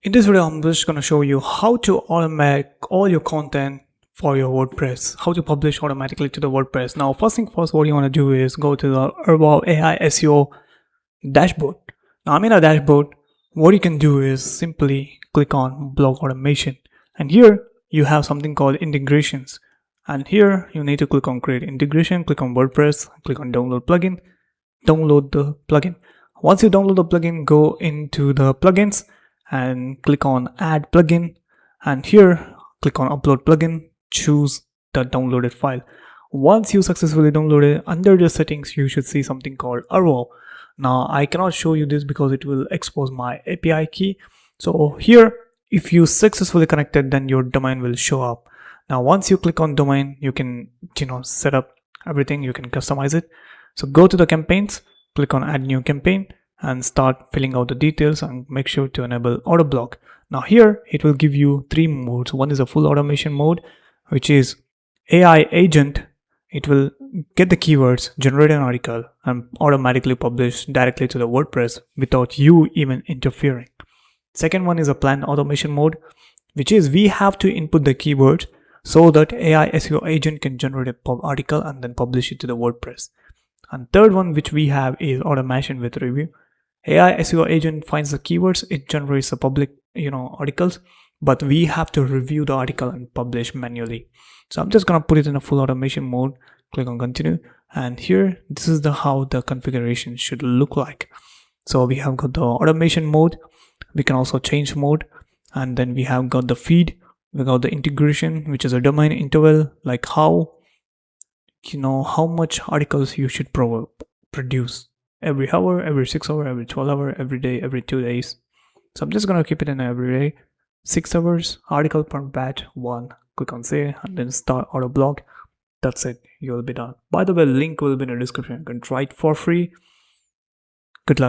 In this video, I'm just going to show you how to automate all your content for your WordPress, how to publish automatically to the WordPress. Now, first thing first, what you want to do is go to the AI SEO dashboard. Now, I'm in a dashboard. What you can do is simply click on blog automation. And here you have something called integrations. And here you need to click on create integration, click on WordPress, click on download plugin, download the plugin. Once you download the plugin, go into the plugins and click on add plugin, and here click on upload plugin, choose the downloaded file. Once you successfully download it, under the settings you should see something called URL. Now I cannot show you this because it will expose my API key. So here, if you successfully connected, then your domain will show up. Now once you click on domain, you can set up everything, you can customize it. So go to the campaigns, click on add new campaign and start filling out the details, and make sure to enable auto block. Now here it will give you three modes. One is a full automation mode, which is AI agent. It will get the keywords, generate an article and automatically publish directly to the WordPress without you even interfering. Second one is a planned automation mode, which is we have to input the keywords so that AI SEO agent can generate an article and then publish it to the WordPress. And third one which we have is automation with review. AI SEO agent finds the keywords, it generates the public articles, but we have to review the article and publish manually. So I'm just gonna put it in a full automation mode, click on continue, and here this is how the configuration should look like. So we have got the automation mode, we can also change mode, and then we have got the feed, we got the integration, which is a domain interval, like how much articles you should produce every hour, every 6 hours, every 12 hours, every day, every 2 days. So I'm just gonna keep it in every day, 6 hours, article per batch 1. Click on save and then start auto blog. That's it, you'll be done. By the way, link will be in the description. You can try it for free.